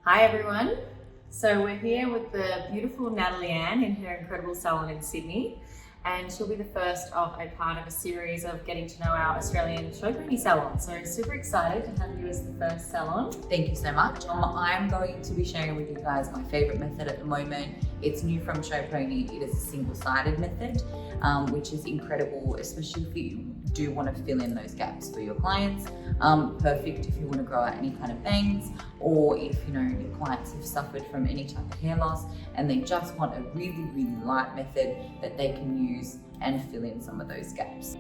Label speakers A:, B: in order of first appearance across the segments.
A: Hi everyone. So we're here with the beautiful Natalie Anne in her incredible salon in Sydney, and she'll be the first of a part of a series of getting to know our Australian Showpony Salons. So super excited to have you as the first salon.
B: Thank you so much. I'm going to be sharing with you guys my favorite method at the moment. It's new from Showpony. It is a single-sided method, which is incredible, especially if you do want to fill in those gaps for your clients. Perfect if you want to grow out any kind of bangs, or if your clients have suffered from any type of hair loss and they just want a really light method that they can use and fill in some of those gaps.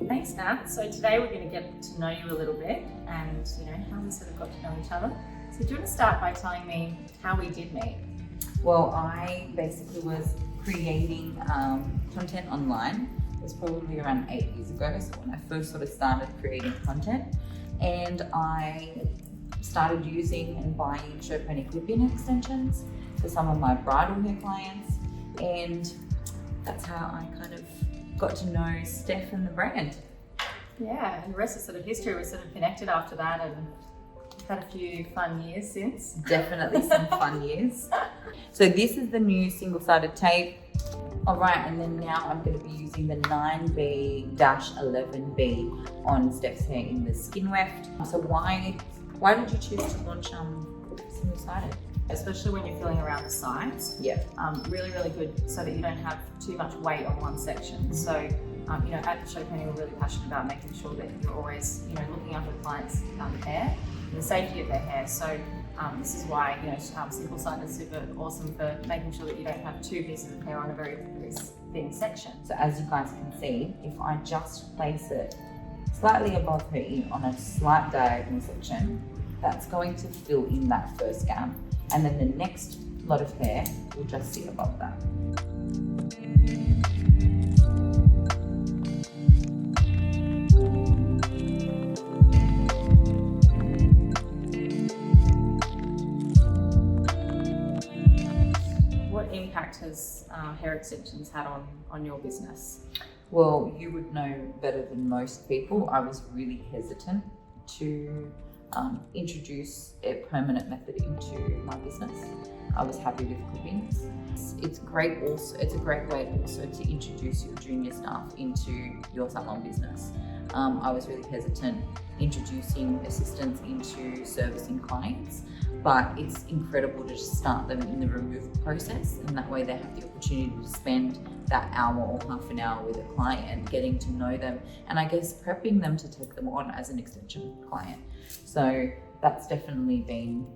A: Thanks, Nat. So today we're going to get to know you a little bit and how we sort of got to know each other. So do you want to start by telling me how we did meet?
B: Well, I basically was creating content online. It was probably around 8 years ago, so when I first sort of started creating content, and I started using and buying Showpony clip-in extensions for some of my bridal hair clients, and that's how I kind of got to know Steph and the brand.
A: Yeah, and the rest is sort of history. We sort of connected after that and had a few fun years since.
B: Definitely some fun years. So this is the new single-sided tape. All right, and then now I'm going to be using the 9B-11B on Steph's hair in the skin weft. So why did you choose to launch single-sided?
A: Especially when you're filling around the sides.
B: Yeah.
A: Really good so that you don't have too much weight on one section. So, at the Showpony, we're really passionate about making sure that you're always, looking after the client's hair and the safety of their hair. So, this is why, single-sided is super awesome for making sure that you don't have two pieces of hair on a very thin section.
B: So as you guys can see, if I just place it slightly above her ear on a slight diagonal section, that's going to fill in that first gap. And then the next lot of hair will just sit above that.
A: What impact has hair extensions had on your business?
B: Well, you would know better than most people. I was really hesitant to introduce a permanent method into my business. I was happy with clippings. It's great also. It's a great way also to introduce your junior staff into your salon business. I was really hesitant introducing assistants into servicing clients, but it's incredible to just start them in the removal process, and that way they have the opportunity to spend that hour or half an hour with a client, getting to know them, and I guess prepping them to take them on as an extension client. So that's definitely been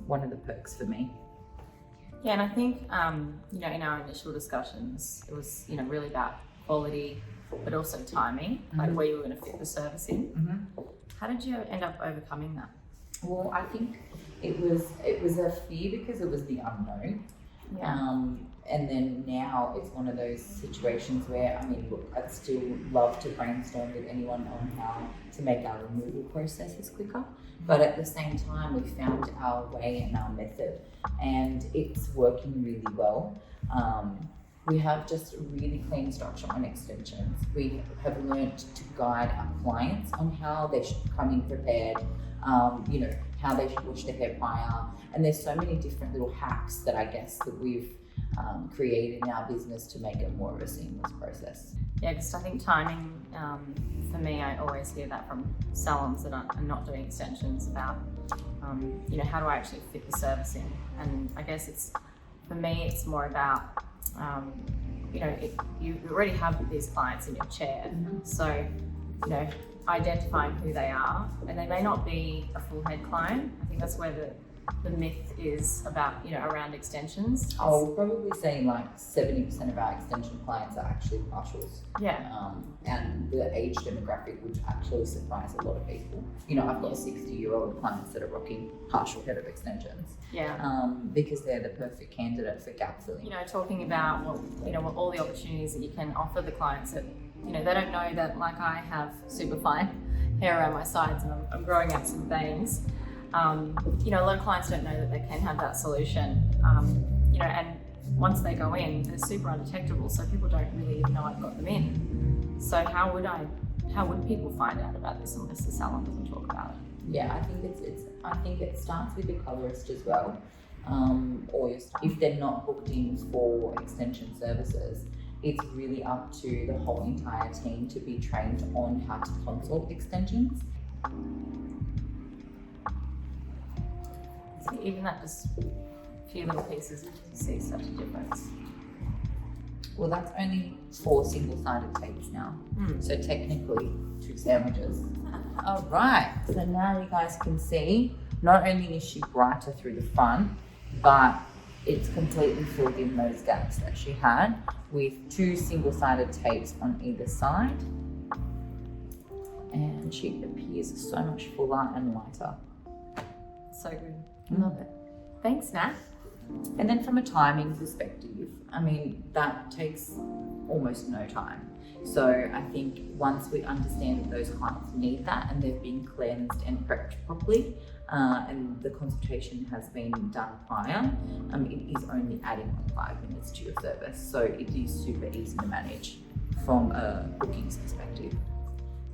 B: one of the perks for me.
A: Yeah, and I think in our initial discussions, it was really about quality, but also timing, like where you were going to fit the service in. How did you end up overcoming that?
B: Well, I think it was a fear because it was the unknown.
A: Yeah.
B: And then now it's one of those situations where, look, I'd still love to brainstorm with anyone on how to make our removal processes quicker. But at the same time, we found our way and our method, and it's working really well. We have just a really clean structure on extensions. We have learned to guide our clients on how they should come in prepared, how they should wash their hair prior. And there's so many different little hacks that I guess that we've created in our business to make it more of a seamless process.
A: Yeah, because I think timing, for me, I always hear that from salons that are not doing extensions about, how do I actually fit the service in? And I guess for me, it's more about, you already have these clients in your chair. So, identifying who they are, and they may not be a full head client. I think that's where the myth is about, around extensions.
B: I would probably say like 70% of our extension clients are actually partials.
A: Yeah.
B: And the age demographic would actually surprise a lot of people. I've got 60-year-old clients that are rocking partial head of extensions.
A: Yeah.
B: Because they're the perfect candidate for gap filling.
A: Talking about what all the opportunities that you can offer the clients that, they don't know that, like, I have super fine hair around my sides and I'm growing out some bangs. A lot of clients don't know that they can have that solution, and once they go in, they're super undetectable, so people don't really even know I've got them in. So how would people find out about this unless the salon doesn't talk about it?
B: Yeah, I think it starts with your colorist as well, or your staff. If they're not booked in for extension services, it's really up to the whole entire team to be trained on how to consult extensions.
A: So even that just few little pieces, you can see such a difference.
B: Well, that's only 4 single-sided tapes now. So technically 2 sandwiches. All right, so now you guys can see, not only is she brighter through the front, but it's completely filled in those gaps that she had with 2 single-sided tapes on either side. And she appears so much fuller and lighter.
A: So good. Love it. Thanks, Nat.
B: And then from a timing perspective, I mean, that takes almost no time. So I think once we understand that those clients need that and they've been cleansed and prepped properly, and the consultation has been done prior, it is only adding on 5 minutes to your service. So it is super easy to manage from a bookings perspective.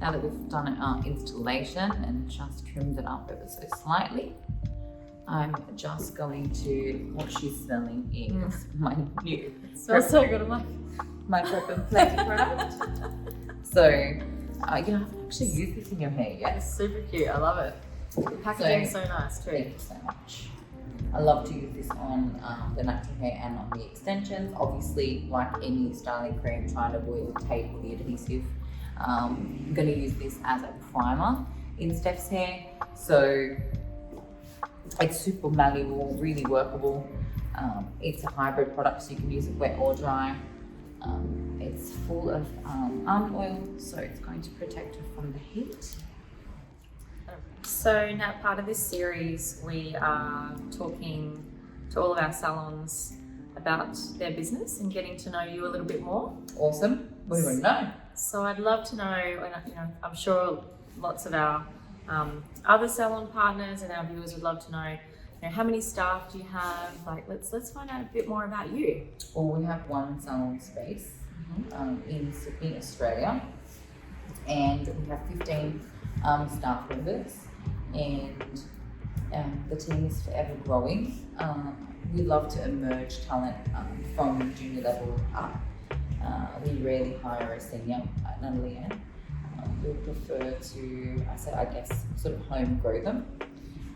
B: Now that we've done our installation and just trimmed it up ever so slightly, I'm just going to, what she's smelling is my new,
A: It smells so good. I'm like,
B: my prep and play product. So, I've actually used this in your hair yet.
A: it's super cute. I love it. The packaging's so nice too.
B: Thank you so much. I love to use this on the natural hair and on the extensions. Obviously, like any styling cream, trying to avoid the tape or the adhesive. I'm going to use this as a primer in Steph's hair. So, it's super malleable, really workable. It's a hybrid product, so you can use it wet or dry. It's full of almond oil, so it's going to protect her from the heat.
A: So now, part of this series, we are talking to all of our salons about their business and getting to know you a little bit more.
B: Awesome. What do you want to know?
A: So I'd love to know, and I'm sure lots of our other salon partners and our viewers would love to know, how many staff do you have? Like, let's find out a bit more about you.
B: Well, we have 1 salon space in Sydney, Australia, and we have 15 staff members, and the team is forever growing. We love to emerge talent from junior level up. We rarely hire a senior at Natalie Anne. We prefer to, I guess, sort of home grow them.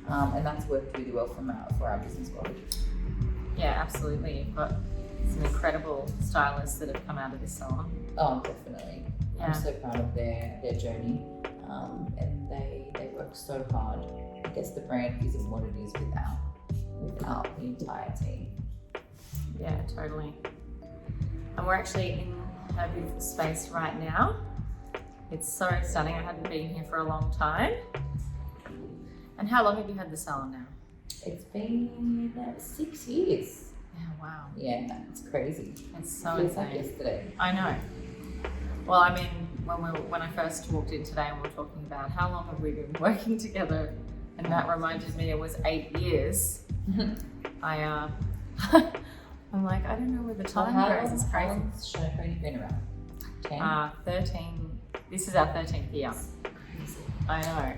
B: And that's worked really well for our business model.
A: Yeah, absolutely. You've got some incredible stylists that have come out of this salon.
B: Oh, definitely.
A: Yeah.
B: I'm so proud of their journey. And they work so hard. I guess the brand isn't what it is without the entire team.
A: Yeah, totally. And we're actually in a beautiful space right now. It's so stunning. I hadn't been here for a long time. And how long have you had the salon now?
B: It's been 6 years.
A: Yeah, wow.
B: Yeah, it's crazy.
A: It's so
B: Feels like
A: insane.
B: yesterday.
A: I know. Well, I mean, when I first walked in today and we were talking about how long have we been working together, and that reminded me it was 8 years. I'm like, I don't know where the time goes. It's crazy.
B: How long's Showpony been around? 10?
A: 13. This is our 13th year.
B: Crazy.
A: I know.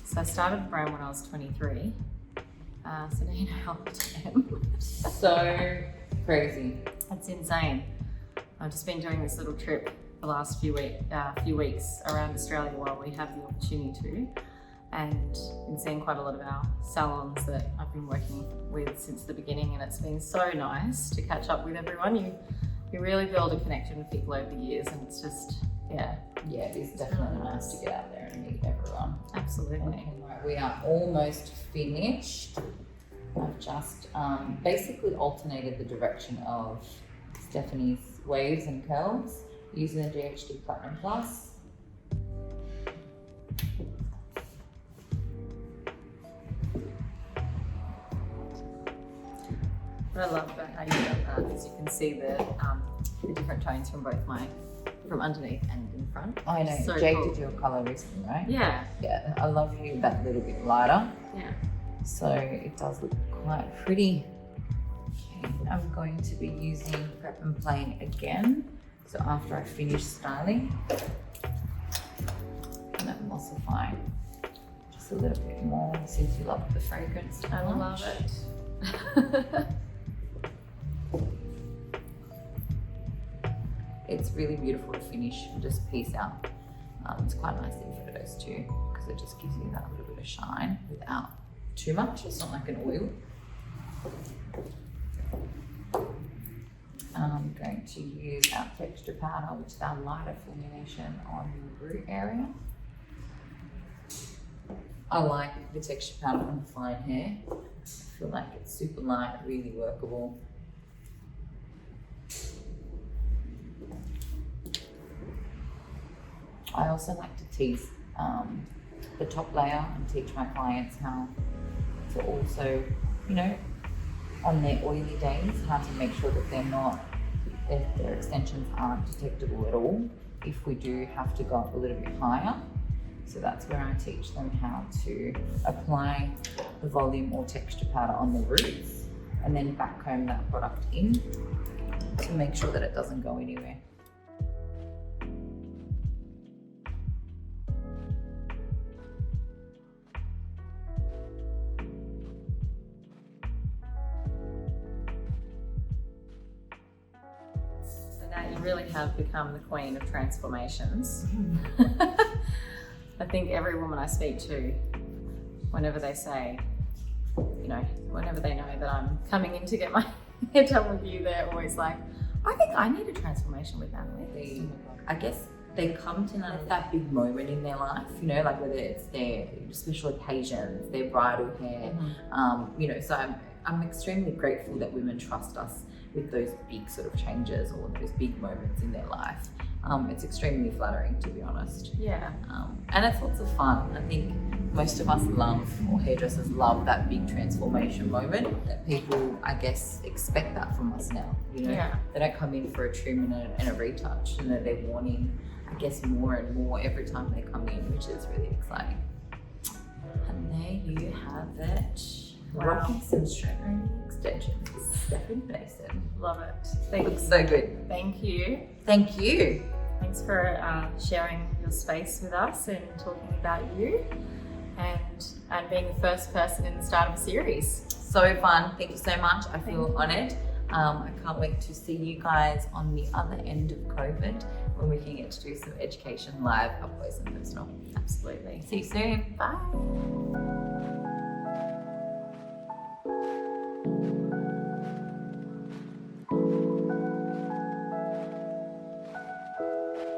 A: So I started the brand when I was 23. So now you know how old I am.
B: So crazy.
A: It's insane. I've just been doing this little trip the last few weeks around Australia while we have the opportunity to, and been seeing quite a lot of our salons that I've been working with since the beginning, and it's been so nice to catch up with everyone. You really build a connection with people over the years, and it's just, yeah.
B: Yeah, it is definitely nice to get out there and meet everyone.
A: Absolutely.
B: Okay, right, we are almost finished. I've just basically alternated the direction of Stephanie's waves and curls using the GHD Platinum Plus.
A: What I love about how you've done that is you can see the different tones from underneath and in front.
B: I know,
A: So
B: Jake
A: cool.
B: did your colour recently, right?
A: Yeah.
B: Yeah, I love you that little bit lighter.
A: Yeah.
B: So it does look quite pretty. Okay, I'm going to be using Prep and Play again. So after I finish styling, and emulsify, just just a little bit more since you love the fragrance.
A: I love it.
B: It's really beautiful to finish and just piece out. It's quite nice in photos too, because it just gives you that little bit of shine without too much. It's not like an oil. I'm going to use our texture powder, which is our lighter formulation on the root area. I like the texture powder on fine hair. I feel like it's super light, really workable. I also like to tease the top layer and teach my clients how to also, you know, on their oily days, how to make sure that their extensions aren't detectable at all if we do have to go up a little bit higher. So that's where I teach them how to apply the volume or texture powder on the roots and then backcomb that product in to make sure that it doesn't go anywhere.
A: You really have become the queen of transformations. I think every woman I speak to, whenever they say, you know, whenever they know that I'm coming in to get my hair done with you, they're always like, I think I need a transformation with Natalie.
B: I guess they come to that big moment in their life, you know, like whether it's their special occasions, their bridal hair, you know, so I'm extremely grateful that women trust us with those big sort of changes or those big moments in their life. It's extremely flattering, to be honest.
A: Yeah.
B: And it's lots of fun. I think most of us love, or hairdressers love, that big transformation moment that people, I guess, expect that from us now. You know,
A: Yeah.
B: They don't come in for a trim and a retouch, and that they're wanting, I guess, more and more every time they come in, which is really exciting. And there you have it.
A: Wow.
B: Rocking some straight extensions. Stephanie Mason.
A: Love it.
B: Looks so good.
A: Thank you.
B: Thank you.
A: Thanks for sharing your space with us and talking about you and being the first person in the start of a series.
B: So fun. Thank you so much. I feel honoured. I can't wait to see you guys on the other end of COVID when we can get to do some education live, up close and personal.
A: Absolutely.
B: See you soon.
A: Bye.